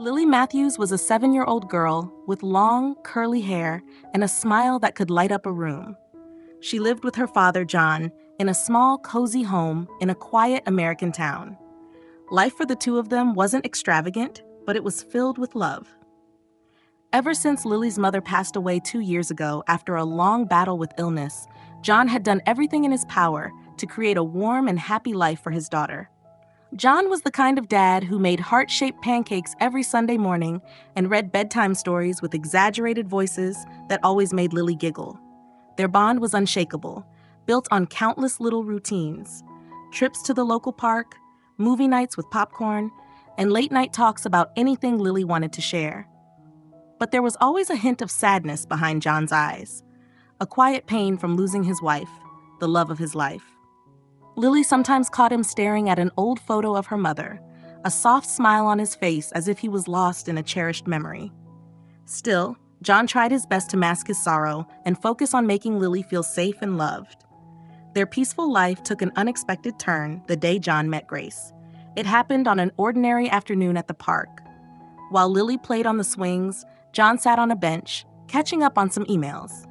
Lily Matthews was a 7-year-old girl with long, curly hair and a smile that could light up a room. She lived with her father, John, in a small, cozy home in a quiet American town. Life for the two of them wasn't extravagant, but it was filled with love. Ever since Lily's mother passed away 2 years ago after a long battle with illness, John had done everything in his power to create a warm and happy life for his daughter. John was the kind of dad who made heart-shaped pancakes every Sunday morning and read bedtime stories with exaggerated voices that always made Lily giggle. Their bond was unshakable, built on countless little routines: trips to the local park, movie nights with popcorn, and late-night talks about anything Lily wanted to share. But there was always a hint of sadness behind John's eyes, a quiet pain from losing his wife, the love of his life. Lily sometimes caught him staring at an old photo of her mother, a soft smile on his face as if he was lost in a cherished memory. Still, John tried his best to mask his sorrow and focus on making Lily feel safe and loved. Their peaceful life took an unexpected turn the day John met Grace. It happened on an ordinary afternoon at the park. While Lily played on the swings, John sat on a bench, catching up on some emails.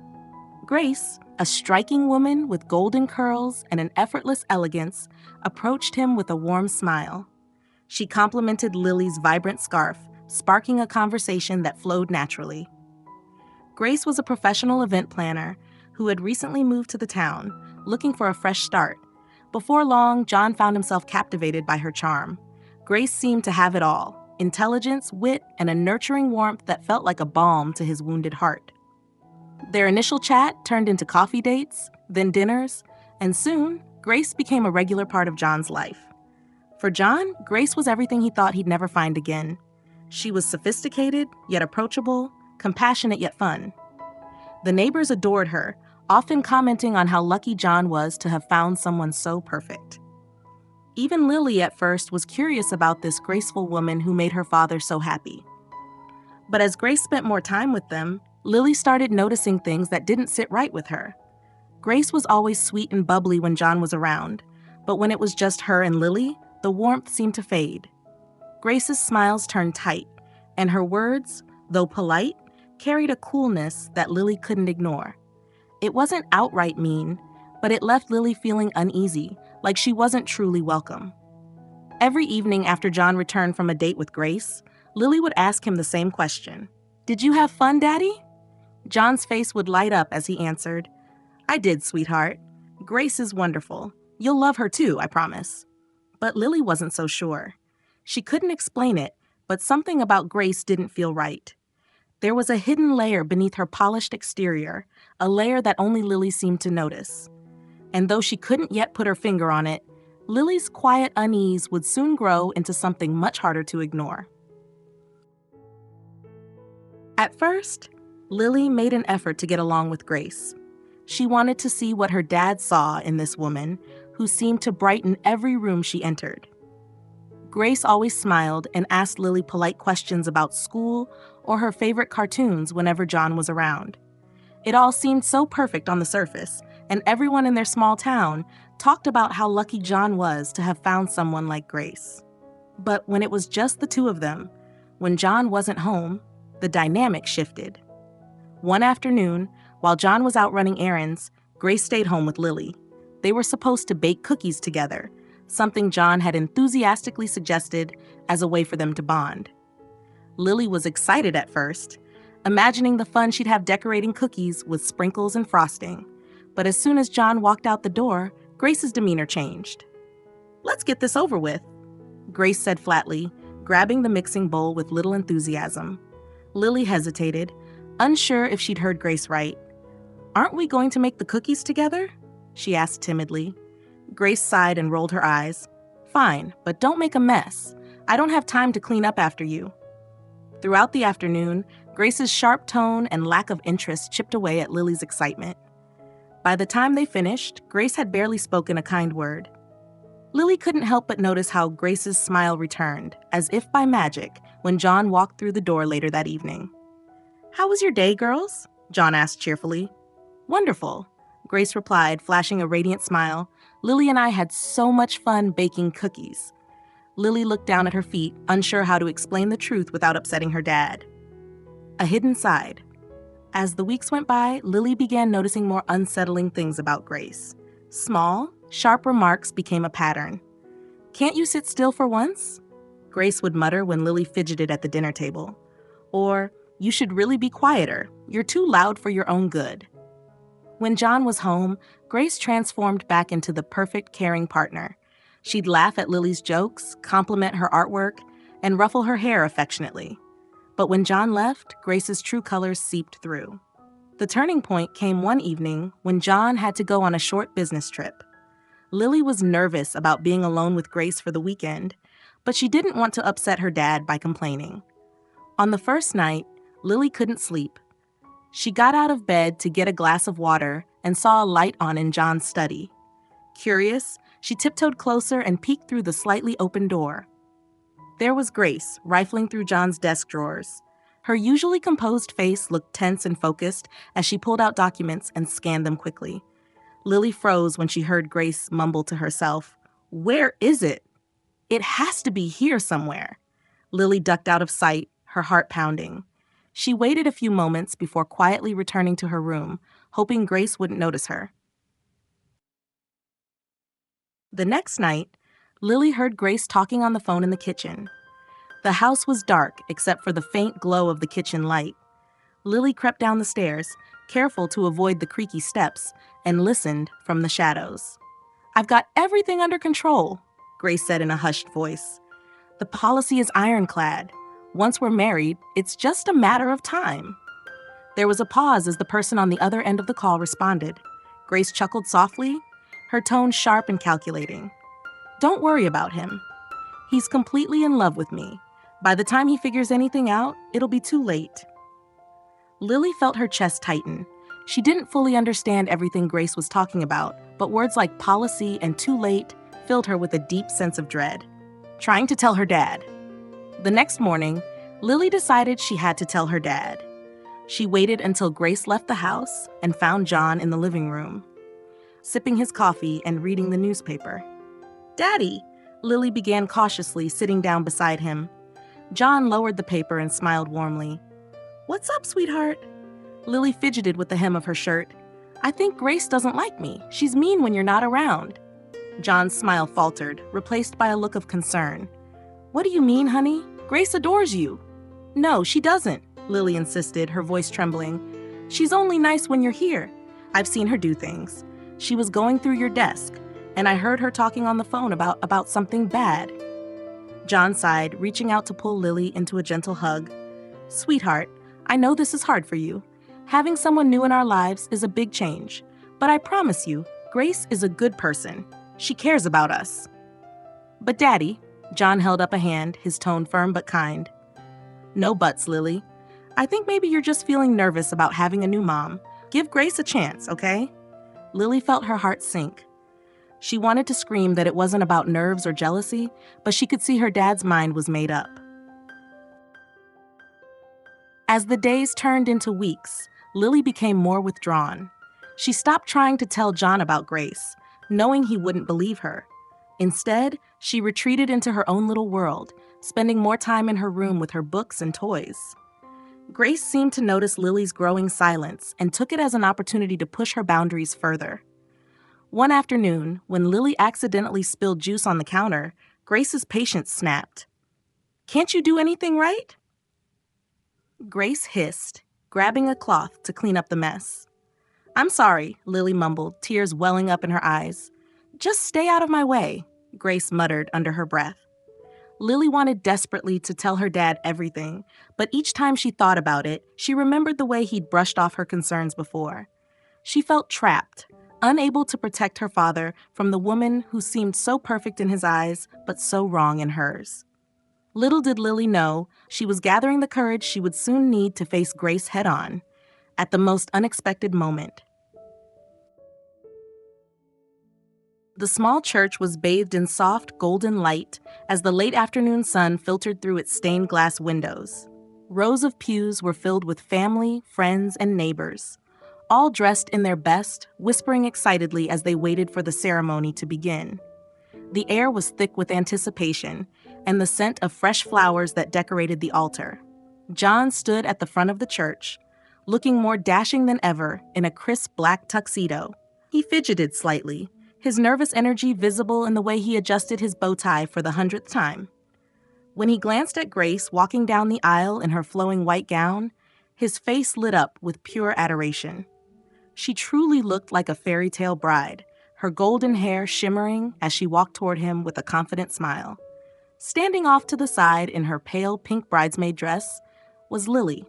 Grace, a striking woman with golden curls and an effortless elegance, approached him with a warm smile. She complimented Lily's vibrant scarf, sparking a conversation that flowed naturally. Grace was a professional event planner who had recently moved to the town, looking for a fresh start. Before long, John found himself captivated by her charm. Grace seemed to have it all: intelligence, wit, and a nurturing warmth that felt like a balm to his wounded heart. Their initial chat turned into coffee dates, then dinners, and soon, Grace became a regular part of John's life. For John, Grace was everything he thought he'd never find again. She was sophisticated, yet approachable, compassionate yet fun. The neighbors adored her, often commenting on how lucky John was to have found someone so perfect. Even Lily at first was curious about this graceful woman who made her father so happy. But as Grace spent more time with them, Lily started noticing things that didn't sit right with her. Grace was always sweet and bubbly when John was around, but when it was just her and Lily, the warmth seemed to fade. Grace's smiles turned tight, and her words, though polite, carried a coolness that Lily couldn't ignore. It wasn't outright mean, but it left Lily feeling uneasy, like she wasn't truly welcome. Every evening after John returned from a date with Grace, Lily would ask him the same question: "Did you have fun, Daddy?" John's face would light up as he answered, "I did, sweetheart. Grace is wonderful. You'll love her too, I promise." But Lily wasn't so sure. She couldn't explain it, but something about Grace didn't feel right. There was a hidden layer beneath her polished exterior, a layer that only Lily seemed to notice. And though she couldn't yet put her finger on it, Lily's quiet unease would soon grow into something much harder to ignore. At first, Lily made an effort to get along with Grace. She wanted to see what her dad saw in this woman, who seemed to brighten every room she entered. Grace always smiled and asked Lily polite questions about school or her favorite cartoons whenever John was around. It all seemed so perfect on the surface, and everyone in their small town talked about how lucky John was to have found someone like Grace. But when it was just the two of them, when John wasn't home, the dynamic shifted. One afternoon, while John was out running errands, Grace stayed home with Lily. They were supposed to bake cookies together, something John had enthusiastically suggested as a way for them to bond. Lily was excited at first, imagining the fun she'd have decorating cookies with sprinkles and frosting. But as soon as John walked out the door, Grace's demeanor changed. "Let's get this over with," Grace said flatly, grabbing the mixing bowl with little enthusiasm. Lily hesitated, unsure if she'd heard Grace right. "Aren't we going to make the cookies together?" she asked timidly. Grace sighed and rolled her eyes. "Fine, but don't make a mess. I don't have time to clean up after you." Throughout the afternoon, Grace's sharp tone and lack of interest chipped away at Lily's excitement. By the time they finished, Grace had barely spoken a kind word. Lily couldn't help but notice how Grace's smile returned, as if by magic, when John walked through the door later that evening. "How was your day, girls?" John asked cheerfully. "Wonderful," Grace replied, flashing a radiant smile. "Lily and I had so much fun baking cookies." Lily looked down at her feet, unsure how to explain the truth without upsetting her dad. A hidden side. As the weeks went by, Lily began noticing more unsettling things about Grace. Small, sharp remarks became a pattern. "Can't you sit still for once?" Grace would mutter when Lily fidgeted at the dinner table. Or, "You should really be quieter. You're too loud for your own good." When John was home, Grace transformed back into the perfect caring partner. She'd laugh at Lily's jokes, compliment her artwork, and ruffle her hair affectionately. But when John left, Grace's true colors seeped through. The turning point came one evening when John had to go on a short business trip. Lily was nervous about being alone with Grace for the weekend, but she didn't want to upset her dad by complaining. On the first night, Lily couldn't sleep. She got out of bed to get a glass of water and saw a light on in John's study. Curious, she tiptoed closer and peeked through the slightly open door. There was Grace, rifling through John's desk drawers. Her usually composed face looked tense and focused as she pulled out documents and scanned them quickly. Lily froze when she heard Grace mumble to herself, "Where is it? It has to be here somewhere." Lily ducked out of sight, her heart pounding. She waited a few moments before quietly returning to her room, hoping Grace wouldn't notice her. The next night, Lily heard Grace talking on the phone in the kitchen. The house was dark except for the faint glow of the kitchen light. Lily crept down the stairs, careful to avoid the creaky steps, and listened from the shadows. "I've got everything under control," Grace said in a hushed voice. "The policy is ironclad. Once we're married, it's just a matter of time." There was a pause as the person on the other end of the call responded. Grace chuckled softly, her tone sharp and calculating. "Don't worry about him. He's completely in love with me. By the time he figures anything out, it'll be too late." Lily felt her chest tighten. She didn't fully understand everything Grace was talking about, but words like policy and too late filled her with a deep sense of dread. Trying to tell her dad. The next morning, Lily decided she had to tell her dad. She waited until Grace left the house and found John in the living room, sipping his coffee and reading the newspaper. "Daddy," Lily began cautiously, sitting down beside him. John lowered the paper and smiled warmly. "What's up, sweetheart?" Lily fidgeted with the hem of her shirt. "I think Grace doesn't like me. She's mean when you're not around." John's smile faltered, replaced by a look of concern. "What do you mean, honey? Grace adores you." "No, she doesn't," Lily insisted, her voice trembling. "She's only nice when you're here. I've seen her do things. She was going through your desk, and I heard her talking on the phone about something bad." John sighed, reaching out to pull Lily into a gentle hug. "Sweetheart, I know this is hard for you. Having someone new in our lives is a big change, but I promise you, Grace is a good person. She cares about us." "But Daddy," John held up a hand, his tone firm but kind. "No buts, Lily. I think maybe you're just feeling nervous about having a new mom. Give Grace a chance, okay?" Lily felt her heart sink. She wanted to scream that it wasn't about nerves or jealousy, but she could see her dad's mind was made up. As the days turned into weeks, Lily became more withdrawn. She stopped trying to tell John about Grace, knowing he wouldn't believe her. Instead, she retreated into her own little world, spending more time in her room with her books and toys. Grace seemed to notice Lily's growing silence and took it as an opportunity to push her boundaries further. One afternoon, when Lily accidentally spilled juice on the counter, Grace's patience snapped. "Can't you do anything right?" Grace hissed, grabbing a cloth to clean up the mess. "I'm sorry," Lily mumbled, tears welling up in her eyes. "Just stay out of my way," Grace muttered under her breath. Lily wanted desperately to tell her dad everything, but each time she thought about it, she remembered the way he'd brushed off her concerns before. She felt trapped, unable to protect her father from the woman who seemed so perfect in his eyes, but so wrong in hers. Little did Lily know, she was gathering the courage she would soon need to face Grace head-on, at the most unexpected moment. The small church was bathed in soft, golden light as the late afternoon sun filtered through its stained glass windows. Rows of pews were filled with family, friends, and neighbors, all dressed in their best, whispering excitedly as they waited for the ceremony to begin. The air was thick with anticipation and the scent of fresh flowers that decorated the altar. John stood at the front of the church, looking more dashing than ever in a crisp black tuxedo. He fidgeted slightly, his nervous energy visible in the way he adjusted his bow tie for the 100th time. When he glanced at Grace walking down the aisle in her flowing white gown, his face lit up with pure adoration. She truly looked like a fairy tale bride, her golden hair shimmering as she walked toward him with a confident smile. Standing off to the side in her pale pink bridesmaid dress was Lily.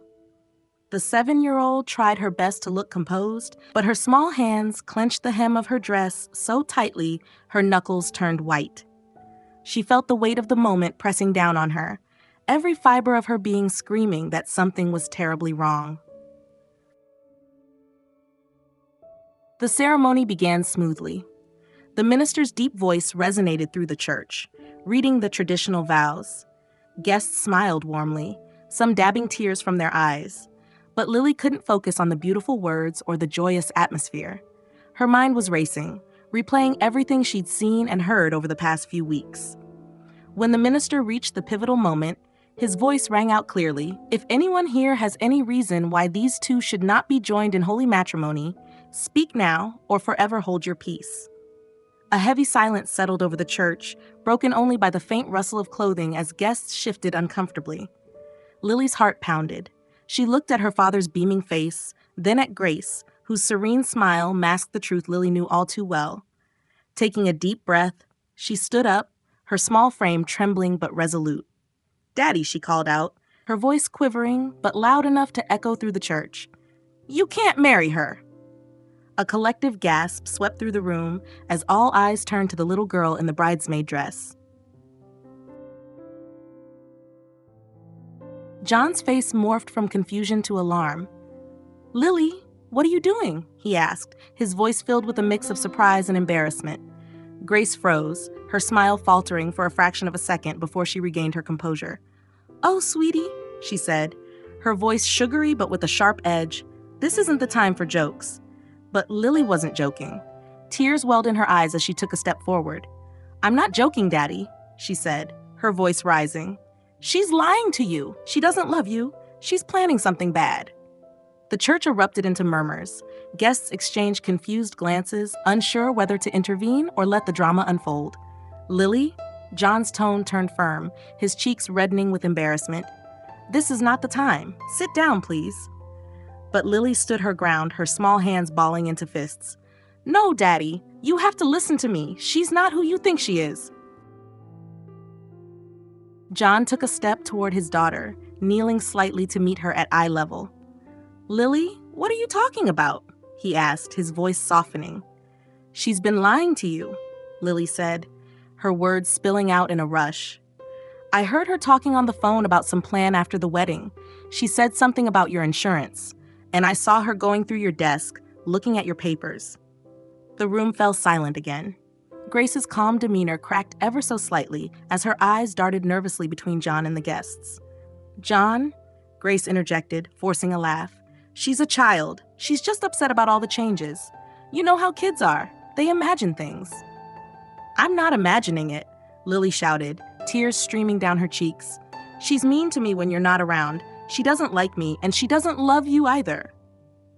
The 7-year-old tried her best to look composed, but her small hands clenched the hem of her dress so tightly her knuckles turned white. She felt the weight of the moment pressing down on her, every fiber of her being screaming that something was terribly wrong. The ceremony began smoothly. The minister's deep voice resonated through the church, reading the traditional vows. Guests smiled warmly, some dabbing tears from their eyes. But Lily couldn't focus on the beautiful words or the joyous atmosphere. Her mind was racing, replaying everything she'd seen and heard over the past few weeks. When the minister reached the pivotal moment, his voice rang out clearly. If anyone here has any reason why these two should not be joined in holy matrimony, speak now or forever hold your peace. A heavy silence settled over the church, broken only by the faint rustle of clothing as guests shifted uncomfortably. Lily's heart pounded. She looked at her father's beaming face, then at Grace, whose serene smile masked the truth Lily knew all too well. Taking a deep breath, she stood up, her small frame trembling but resolute. "Daddy," she called out, her voice quivering but loud enough to echo through the church. "You can't marry her." A collective gasp swept through the room as all eyes turned to the little girl in the bridesmaid dress. John's face morphed from confusion to alarm. "Lily, what are you doing?" he asked, his voice filled with a mix of surprise and embarrassment. Grace froze, her smile faltering for a fraction of a second before she regained her composure. "Oh, sweetie," she said, her voice sugary but with a sharp edge. "This isn't the time for jokes." But Lily wasn't joking. Tears welled in her eyes as she took a step forward. "I'm not joking, Daddy," she said, her voice rising. "She's lying to you. She doesn't love you. She's planning something bad." The church erupted into murmurs. Guests exchanged confused glances, unsure whether to intervene or let the drama unfold. "Lily?" John's tone turned firm, his cheeks reddening with embarrassment. "This is not the time. Sit down, please." But Lily stood her ground, her small hands balling into fists. "No, Daddy, you have to listen to me. She's not who you think she is." John took a step toward his daughter, kneeling slightly to meet her at eye level. "Lily, what are you talking about?" he asked, his voice softening. "She's been lying to you," Lily said, her words spilling out in a rush. "I heard her talking on the phone about some plan after the wedding. She said something about your insurance, and I saw her going through your desk, looking at your papers." The room fell silent again. Grace's calm demeanor cracked ever so slightly as her eyes darted nervously between John and the guests. "John," Grace interjected, forcing a laugh. "She's a child. She's just upset about all the changes. You know how kids are. They imagine things." "I'm not imagining it," Lily shouted, tears streaming down her cheeks. "She's mean to me when you're not around. She doesn't like me, and she doesn't love you either."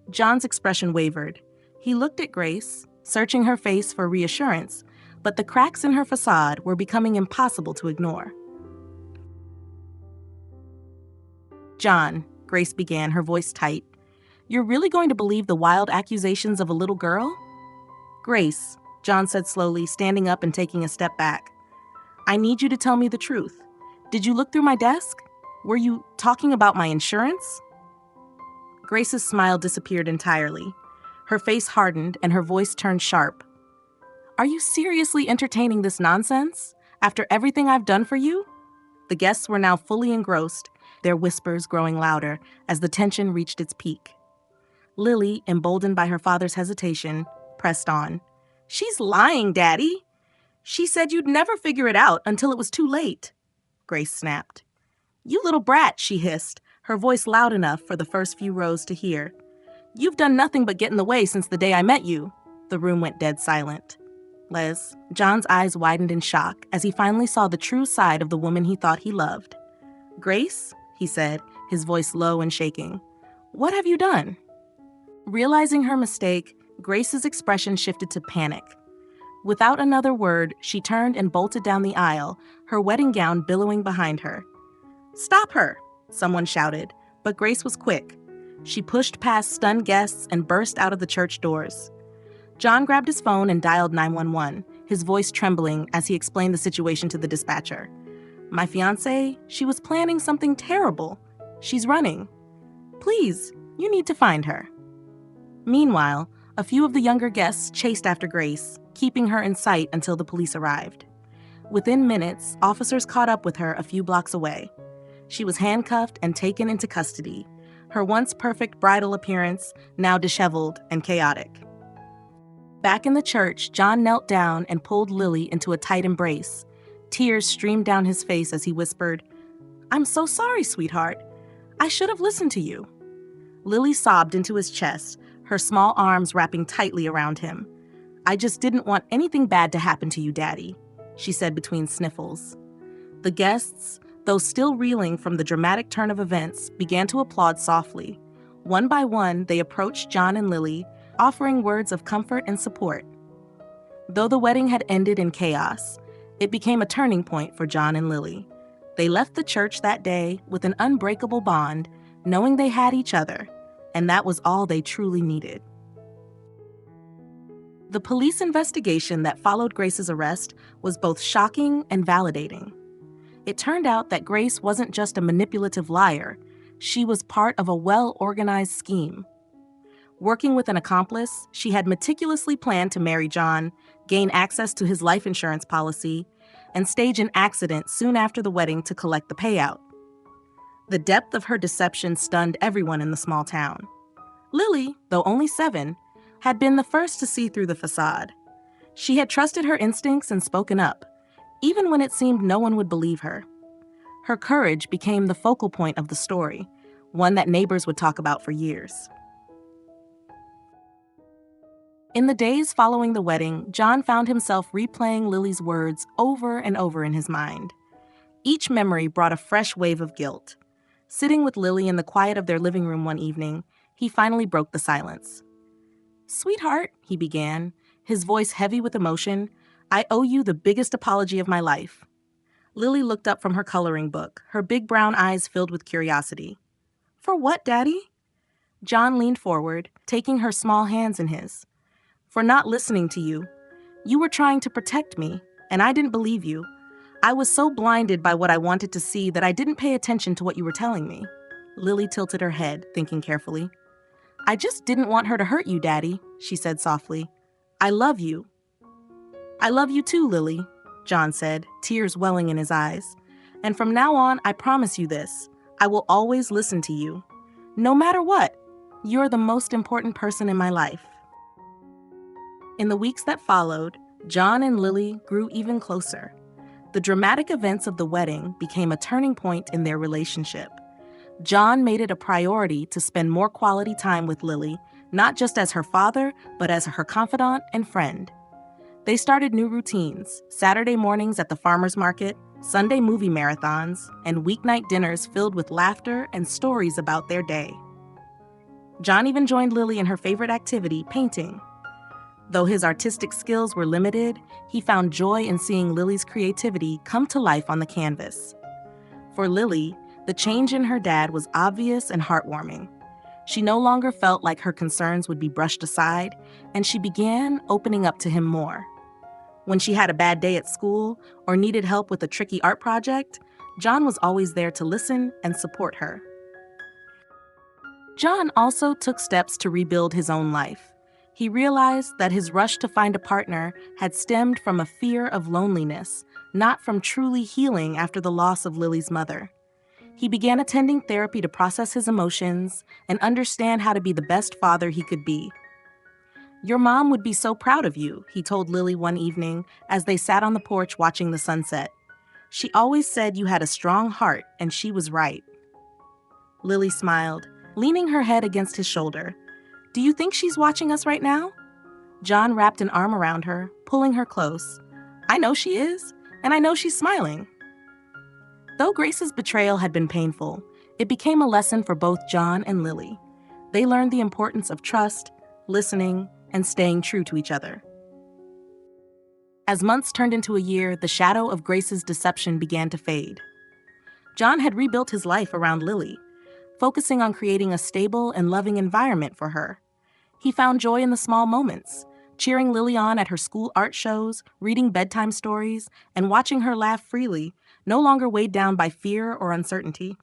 John's expression wavered. He looked at Grace, searching her face for reassurance, but the cracks in her facade were becoming impossible to ignore. "John," Grace began, her voice tight, "you're really going to believe the wild accusations of a little girl?" "Grace," John said slowly, standing up and taking a step back, "I need you to tell me the truth. Did you look through my desk? Were you talking about my insurance?" Grace's smile disappeared entirely. Her face hardened and her voice turned sharp. "Are you seriously entertaining this nonsense? After everything I've done for you?" The guests were now fully engrossed, their whispers growing louder as the tension reached its peak. Lily, emboldened by her father's hesitation, pressed on. "She's lying, Daddy. She said you'd never figure it out until it was too late." Grace snapped. "You little brat," she hissed, her voice loud enough for the first few rows to hear. "You've done nothing but get in the way since the day I met you." The room went dead silent. Les. John's eyes widened in shock as he finally saw the true side of the woman he thought he loved. Grace, he said, his voice low and shaking. What have you done? Realizing her mistake, Grace's expression shifted to panic. Without another word, she turned and bolted down the aisle, her wedding gown billowing behind her. Stop her, someone shouted, but Grace was quick. She pushed past stunned guests and burst out of the church doors. John grabbed his phone and dialed 911, his voice trembling as he explained the situation to the dispatcher. My fiancée, she was planning something terrible. She's running. Please, you need to find her. Meanwhile, a few of the younger guests chased after Grace, keeping her in sight until the police arrived. Within minutes, officers caught up with her a few blocks away. She was handcuffed and taken into custody, her once perfect bridal appearance now disheveled and chaotic. Back in the church, John knelt down and pulled Lily into a tight embrace. Tears streamed down his face as he whispered, I'm so sorry, sweetheart. I should have listened to you. Lily sobbed into his chest, her small arms wrapping tightly around him. I just didn't want anything bad to happen to you, Daddy, she said between sniffles. The guests, though still reeling from the dramatic turn of events, began to applaud softly. One by one, they approached John and Lily, offering words of comfort and support. Though the wedding had ended in chaos, it became a turning point for John and Lily. They left the church that day with an unbreakable bond, knowing they had each other, and that was all they truly needed. The police investigation that followed Grace's arrest was both shocking and validating. It turned out that Grace wasn't just a manipulative liar, she was part of a well-organized scheme. Working with an accomplice, she had meticulously planned to marry John, gain access to his life insurance policy, and stage an accident soon after the wedding to collect the payout. The depth of her deception stunned everyone in the small town. Lily, though only 7, had been the first to see through the facade. She had trusted her instincts and spoken up, even when it seemed no one would believe her. Her courage became the focal point of the story, one that neighbors would talk about for years. In the days following the wedding, John found himself replaying Lily's words over and over in his mind. Each memory brought a fresh wave of guilt. Sitting with Lily in the quiet of their living room one evening, he finally broke the silence. Sweetheart, he began, his voice heavy with emotion, I owe you the biggest apology of my life. Lily looked up from her coloring book, her big brown eyes filled with curiosity. For what, Daddy? John leaned forward, taking her small hands in his. For not listening to you. You were trying to protect me, and I didn't believe you. I was so blinded by what I wanted to see that I didn't pay attention to what you were telling me. Lily tilted her head, thinking carefully. I just didn't want her to hurt you, Daddy, she said softly. I love you. I love you too, Lily, John said, tears welling in his eyes. And from now on, I promise you this. I will always listen to you. No matter what, you're the most important person in my life. In the weeks that followed, John and Lily grew even closer. The dramatic events of the wedding became a turning point in their relationship. John made it a priority to spend more quality time with Lily, not just as her father, but as her confidant and friend. They started new routines, Saturday mornings at the farmer's market, Sunday movie marathons, and weeknight dinners filled with laughter and stories about their day. John even joined Lily in her favorite activity, painting. Though his artistic skills were limited, he found joy in seeing Lily's creativity come to life on the canvas. For Lily, the change in her dad was obvious and heartwarming. She no longer felt like her concerns would be brushed aside, and she began opening up to him more. When she had a bad day at school or needed help with a tricky art project, John was always there to listen and support her. John also took steps to rebuild his own life. He realized that his rush to find a partner had stemmed from a fear of loneliness, not from truly healing after the loss of Lily's mother. He began attending therapy to process his emotions and understand how to be the best father he could be. Your mom would be so proud of you, he told Lily one evening as they sat on the porch watching the sunset. She always said you had a strong heart, and she was right. Lily smiled, leaning her head against his shoulder. Do you think she's watching us right now? John wrapped an arm around her, pulling her close. "I know she is, and I know she's smiling." Though Grace's betrayal had been painful, it became a lesson for both John and Lily. They learned the importance of trust, listening, and staying true to each other. As months turned into a year, the shadow of Grace's deception began to fade. John had rebuilt his life around Lily, focusing on creating a stable and loving environment for her. He found joy in the small moments, cheering Lily on at her school art shows, reading bedtime stories, and watching her laugh freely, no longer weighed down by fear or uncertainty.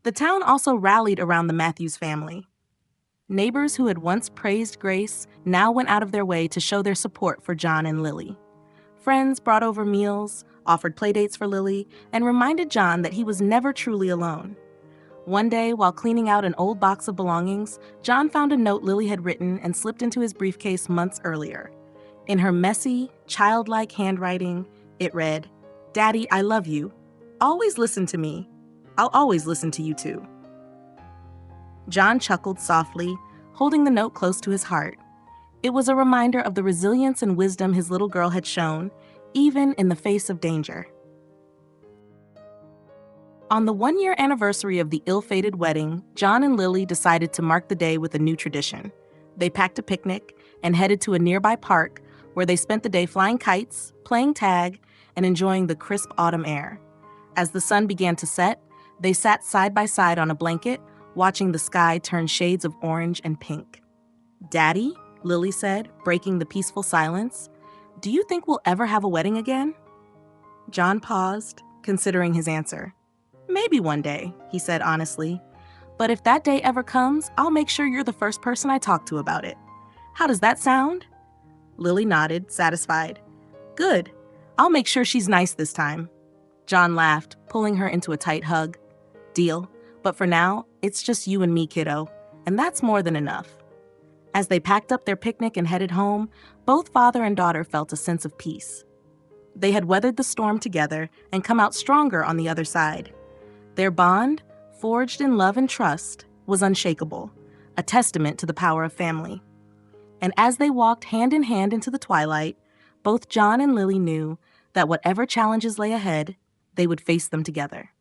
The town also rallied around the Matthews family. Neighbors who had once praised Grace now went out of their way to show their support for John and Lily. Friends brought over meals, offered playdates for Lily, and reminded John that he was never truly alone. One day, while cleaning out an old box of belongings, John found a note Lily had written and slipped into his briefcase months earlier. In her messy, childlike handwriting, it read, "Daddy, I love you. Always listen to me. I'll always listen to you too." John chuckled softly, holding the note close to his heart. It was a reminder of the resilience and wisdom his little girl had shown, even in the face of danger. On the one-year anniversary of the ill-fated wedding, John and Lily decided to mark the day with a new tradition. They packed a picnic and headed to a nearby park where they spent the day flying kites, playing tag, and enjoying the crisp autumn air. As the sun began to set, they sat side by side on a blanket, watching the sky turn shades of orange and pink. "Daddy," Lily said, breaking the peaceful silence, "do you think we'll ever have a wedding again?" John paused, considering his answer. "Maybe one day," he said honestly. "But if that day ever comes, I'll make sure you're the first person I talk to about it. How does that sound?" Lily nodded, satisfied. "Good. I'll make sure she's nice this time." John laughed, pulling her into a tight hug. "Deal. But for now, it's just you and me, kiddo, and that's more than enough." As they packed up their picnic and headed home, both father and daughter felt a sense of peace. They had weathered the storm together and come out stronger on the other side. Their bond, forged in love and trust, was unshakable, a testament to the power of family. And as they walked hand in hand into the twilight, both John and Lily knew that whatever challenges lay ahead, they would face them together.